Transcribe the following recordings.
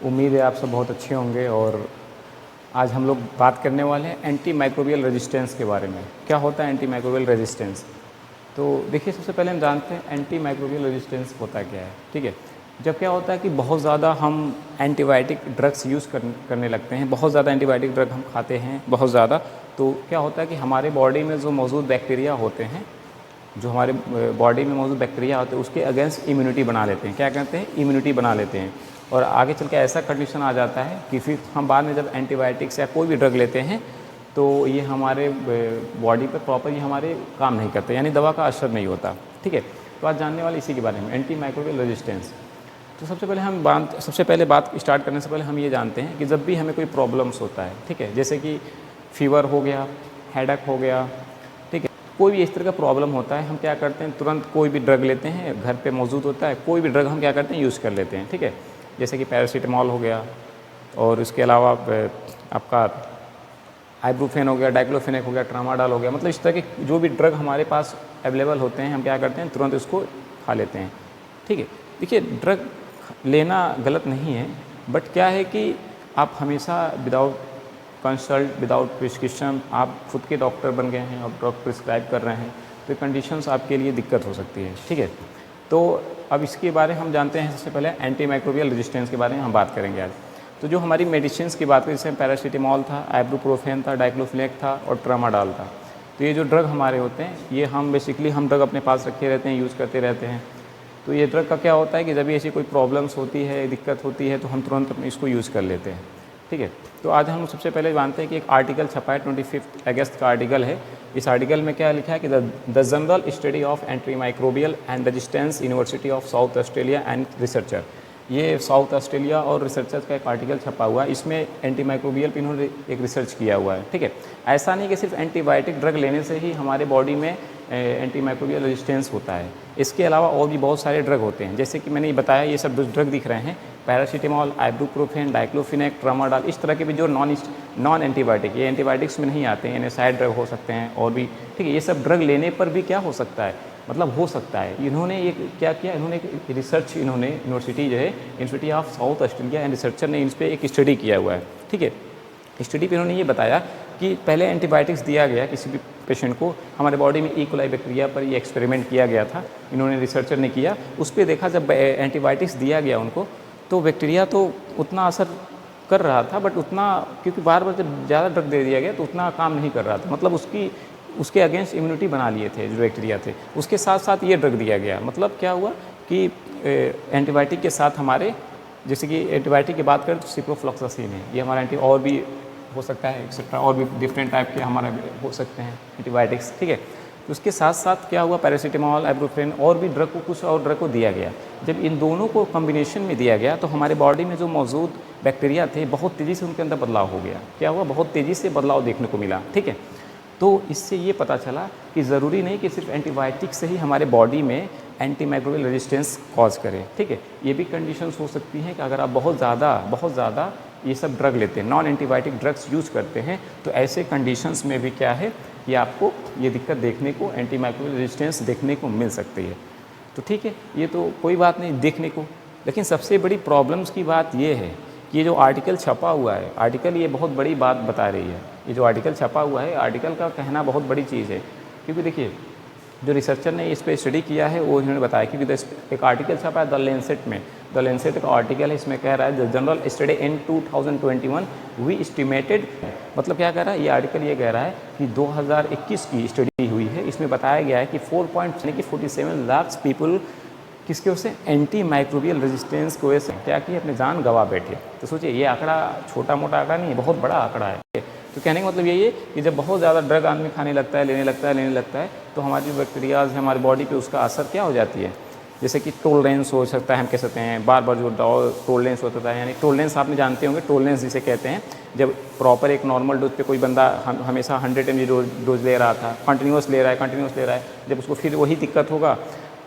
उम्मीद है आप सब बहुत अच्छे होंगे। और आज हम लोग बात करने वाले हैं एंटी माइक्रोबियल रेजिस्टेंस के बारे में। क्या होता है एंटी माइक्रोबियल रेजिस्टेंस? तो देखिए, सबसे पहले हम जानते हैं एंटी माइक्रोबियल रेजिस्टेंस होता क्या है। ठीक है, जब क्या होता है कि बहुत ज़्यादा हम एंटीबायोटिक ड्रग्स यूज़ करने लगते हैं, बहुत ज़्यादा एंटीबायोटिक ड्रग हम खाते हैं बहुत ज़्यादा, तो क्या होता है कि हमारे बॉडी में जो मौजूद बैक्टीरिया होते हैं, जो हमारे बॉडी में मौजूद बैक्टीरिया होते हैं, उसके अगेंस्ट इम्यूनिटी बना लेते हैं। क्या कहते हैं? इम्यूनिटी बना लेते हैं। और आगे चल के ऐसा कंडीशन आ जाता है कि फिर हम बाद में जब एंटीबायोटिक्स या कोई भी ड्रग लेते हैं तो ये हमारे बॉडी पर प्रॉपर ये हमारे काम नहीं करते, यानी दवा का असर नहीं होता। ठीक है, तो आज जानने वाले इसी के बारे में, एंटी माइक्रोबियल रेजिस्टेंस। तो सबसे पहले बात स्टार्ट करने से पहले हम ये जानते हैं कि जब भी हमें कोई प्रॉब्लम्स होता है, ठीक है, जैसे कि फीवर हो गया, हेडेक हो गया, ठीक है, कोई भी इस तरह का प्रॉब्लम होता है, हम क्या करते हैं, तुरंत कोई भी ड्रग लेते हैं, घर पे मौजूद होता है कोई भी ड्रग, हम क्या करते हैं, यूज़ कर लेते हैं। ठीक है, जैसे कि पैरासीटामॉल हो गया, और इसके अलावा आपका आइब्रूफेन हो गया, डाइक्लोफेनेक हो गया, ट्रामाडोल हो गया, मतलब इस तरह के जो भी ड्रग हमारे पास अवेलेबल होते हैं, हम क्या करते हैं, तुरंत इसको खा लेते हैं। ठीक है, देखिए, ड्रग लेना गलत नहीं है, बट क्या है कि आप हमेशा विदाउट कंसल्ट, विदाउट प्रिस्क्रिप्शन, आप खुद के डॉक्टर बन गए हैं, आप ड्रग प्रिस्क्राइब कर रहे हैं, तो कंडीशंस आपके लिए दिक्कत हो सकती है। ठीक है, तो अब इसके बारे में हम जानते हैं। सबसे पहले एंटी माइक्रोबियल रेजिस्टेंस के बारे में हम बात करेंगे आज। तो जो हमारी मेडिसिन की बात करें, जैसे पैरासीटामॉल था, आइब्रूप्रोफेन था, डाइक्लोफिनेक था और ट्रामाडोल था, तो ये जो ड्रग हमारे होते हैं, ये हम बेसिकली हम ड्रग अपने पास रखे रहते हैं, यूज़ करते रहते हैं। तो ये ड्रग का क्या होता है कि जब भी ऐसी कोई प्रॉब्लम्स होती है, दिक्कत होती है, तो हम तुरंत इसको यूज़ कर लेते हैं। ठीक है, तो आज हम सबसे पहले जानते हैं कि एक आर्टिकल छपा है, 25 अगस्त का आर्टिकल है। इस आर्टिकल में क्या लिखा है कि the general study of anti microbial and resistance, university of south Australia and researcher. ये साउथ ऑस्ट्रेलिया और रिसर्चर्स का एक आर्टिकल छपा हुआ है। इसमें एंटी माइक्रोबियल पर इन्होंने एक रिसर्च किया हुआ है। ठीक है, ऐसा नहीं कि सिर्फ एंटीबायोटिक ड्रग लेने से ही हमारे बॉडी में एंटी माइक्रोबियल रेजिस्टेंस होता है। इसके अलावा और भी बहुत सारे ड्रग होते हैं, जैसे कि मैंने ये बताया, ये सब ड्रग दिख रहे हैं, पैरासीटामॉल, आइब्रूप्रोफेन, डाइक्लोफिनेक, ट्रामाडोल, इस तरह के भी जो नॉन एंटीबायोटिक, ये एंटीबायोटिक्स में नहीं आते हैं, एनएसाइड ड्रग हो सकते हैं और भी। ठीक है, ये सब ड्रग लेने पर भी क्या हो सकता है, मतलब हो सकता है। इन्होंने ये क्या किया, इन्होंने एक रिसर्च, इन्होंने यूनिवर्सिटी जो है, university of south Australia and researcher ने इस पर एक स्टडी किया हुआ है। ठीक है, स्टडी पे इन्होंने ये बताया कि पहले एंटीबायोटिक्स दिया गया किसी भी पेशेंट को, हमारे बॉडी में ई कोलाई बैक्टीरिया पर ये एक्सपेरिमेंट किया गया था, इन्होंने रिसर्चर ने किया। उस पर देखा जब एंटीबायोटिक्स दिया गया उनको, तो बैक्टीरिया तो उतना असर कर रहा था, बट उतना, क्योंकि बार बार जब ज़्यादा ड्रग दे दिया गया तो उतना काम नहीं कर रहा था, मतलब उसके अगेंस्ट इम्यूनिटी बना लिए थे जो बैक्टीरिया थे। उसके साथ साथ ये ड्रग दिया गया, मतलब क्या हुआ कि एंटीबायोटिक के साथ हमारे, जैसे कि एंटीबायोटिक की बात करें तो सिप्रोफ्लॉक्सासिन है, ये हमारा एंटी, और भी हो सकता है एक्सेट्रा, और भी डिफरेंट टाइप के हमारे हो सकते हैं एंटीबायोटिक्स। ठीक है, तो उसके साथ साथ क्या हुआ, पैरासीटामॉल, आइब्रूफेन और भी ड्रग को, कुछ और ड्रग को दिया गया। जब इन दोनों को कॉम्बिनेशन में दिया गया तो हमारे बॉडी में जो मौजूद बैक्टीरिया थे, बहुत तेज़ी से उनके अंदर बदलाव हो गया। क्या हुआ, बहुत तेज़ी से बदलाव देखने को मिला। ठीक है, तो इससे ये पता चला कि ज़रूरी नहीं कि सिर्फ एंटीबायोटिक से ही हमारे बॉडी में एंटी माइक्रोबियल रेजिस्टेंस कॉज करे। ठीक है, ये भी कंडीशंस हो सकती हैं कि अगर आप बहुत ज़्यादा ये सब ड्रग लेते हैं, नॉन एंटीबायोटिक ड्रग्स यूज़ करते हैं, तो ऐसे कंडीशंस में भी क्या है कि आपको ये दिक्कत देखने को, एंटी माइक्रोबियल रेजिस्टेंस देखने को मिल सकती है। तो ठीक है, ये तो कोई बात नहीं देखने को, लेकिन सबसे बड़ी प्रॉब्लम्स की बात ये है कि ये जो आर्टिकल छपा हुआ है, आर्टिकल ये बहुत बड़ी बात बता रही है। ये जो आर्टिकल छपा हुआ है, आर्टिकल का कहना बहुत बड़ी चीज़ है, क्योंकि देखिए, जो रिसर्चर ने इस पर स्टडी किया है वो इन्होंने बताया, क्योंकि एक आर्टिकल छपा है द लेंसेट में, द लेंसेट का आर्टिकल है, इसमें कह रहा है the general study in 2021 we estimated, मतलब क्या कह रहा है ये आर्टिकल, ये कह रहा है कि 2021 की स्टडी हुई है, इसमें बताया गया है कि 4.47 लाख पीपल किसके वजह से, एंटी माइक्रोबियल रेजिस्टेंस की वजह से क्या किए, अपने जान गंवा बैठे। तो सोचिए, ये आंकड़ा छोटा मोटा आंकड़ा नहीं है, बहुत बड़ा आंकड़ा है। तो कहने का मतलब यही है कि जब बहुत ज़्यादा ड्रग आदमी खाने लगता है, लेने लगता है, तो हमारी जो बैक्टीरियाज है हमारी बॉडी पे, उसका असर क्या हो जाती है, जैसे कि टोलरेंस हो सकता है, हम कह सकते हैं, बार बार जो टोलरेंस होता है, यानी टोलरेंस आपने जानते होंगे, टोलरेंस जिसे कहते हैं, जब प्रॉपर एक नॉर्मल डोज पे कोई बंदा हमेशा 100 mg डोज ले रहा था, कंटिन्यूस ले रहा है, जब उसको फिर वही दिक्कत होगा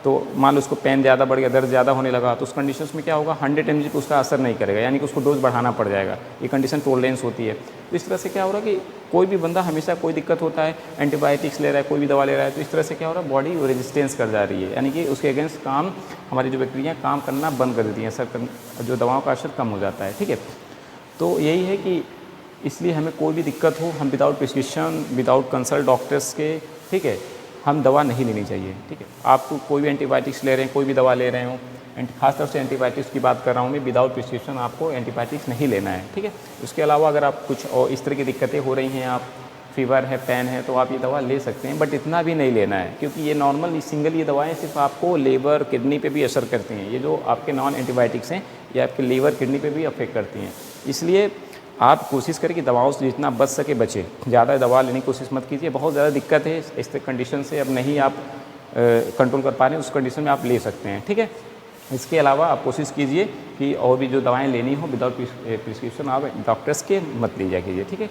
तो मान लो उसको पेन ज़्यादा बढ़ गया, दर्द ज़्यादा होने लगा, तो उस कंडीशंस में क्या होगा 100 mg पे उसका असर नहीं करेगा, यानी कि उसको डोज बढ़ाना पड़ जाएगा। ये कंडीशन टॉलरेंस होती है। तो इस तरह से क्या हो रहा है कि कोई भी बंदा हमेशा कोई दिक्कत होता है, एंटीबायोटिक्स ले रहा है, कोई भी दवा ले रहा है, तो इस तरह से क्या हो रहा है बॉडी रेजिस्टेंस कर जा रही है, यानी कि उसके अगेंस्ट काम हमारी जो बैक्टीरिया काम करना बंद कर देती हैं, असर जो दवाओं का असर कम हो जाता है। ठीक है, तो यही है कि इसलिए हमें कोई भी दिक्कत हो, हम without prescription, without consult doctors के, ठीक है, हम दवा नहीं लेनी चाहिए। ठीक है, आप कोई भी एंटीबायोटिक्स ले रहे हैं, कोई भी दवा ले रहे हो, खासतौर से एंटीबायोटिक्स की बात कर रहा हूँ मैं, विदाउट प्रिस्क्रिप्शन आपको एंटीबायोटिक्स नहीं लेना है। ठीक है, उसके अलावा अगर आप कुछ और इस तरह की दिक्कतें हो रही हैं, आप फीवर है, पेन है, तो आप ये दवा ले सकते हैं, बट इतना भी नहीं लेना है, क्योंकि ये नॉर्मल सिंगल ये दवाएं सिर्फ आपको लीवर किडनी पे भी असर करती हैं। ये जो आपके नॉन एंटीबायोटिक्स हैं ये आपके लीवर किडनी पे भी अफेक्ट करती हैं। इसलिए आप कोशिश करें कि दवाओं से जितना बच सके बचें, ज़्यादा दवा लेने की कोशिश मत कीजिए। बहुत ज़्यादा दिक्कत है इस कंडीशन से, अब नहीं आप कंट्रोल कर पा रहे हैं, उस कंडीशन में आप ले सकते हैं। ठीक है, इसके अलावा आप कोशिश कीजिए कि और भी जो दवाएं लेनी हो विदाउट प्रिस्क्रिप्शन आप डॉक्टर्स के मत लीजिए कीजिए। ठीक है,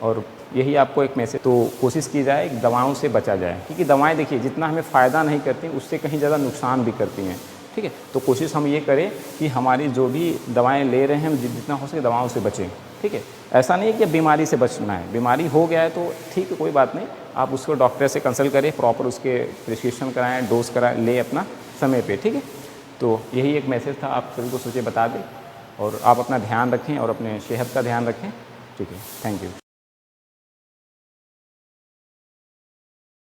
और यही आपको एक मैसेज, तो कोशिश की जाए दवाओं से बचा जाए, क्योंकि दवाएं देखिए जितना हमें फ़ायदा नहीं करती उससे कहीं ज़्यादा नुकसान भी करती हैं। ठीक है, तो कोशिश हम ये करें कि हमारी जो भी दवाएं ले रहे हैं हम जितना हो सके दवाओं से बचें। ठीक है, ऐसा नहीं है कि बीमारी से बचना है, बीमारी हो गया है तो ठीक है कोई बात नहीं, आप उसको डॉक्टर से कंसल्ट करें, प्रॉपर उसके प्रिस्क्रिप्शन कराएं, डोज कराएं, ले अपना समय पे। ठीक है, तो यही एक मैसेज था, आप सभी को सोचे बता दें, और आप अपना ध्यान रखें और अपने सेहत का ध्यान रखें। ठीक है, थैंक यू।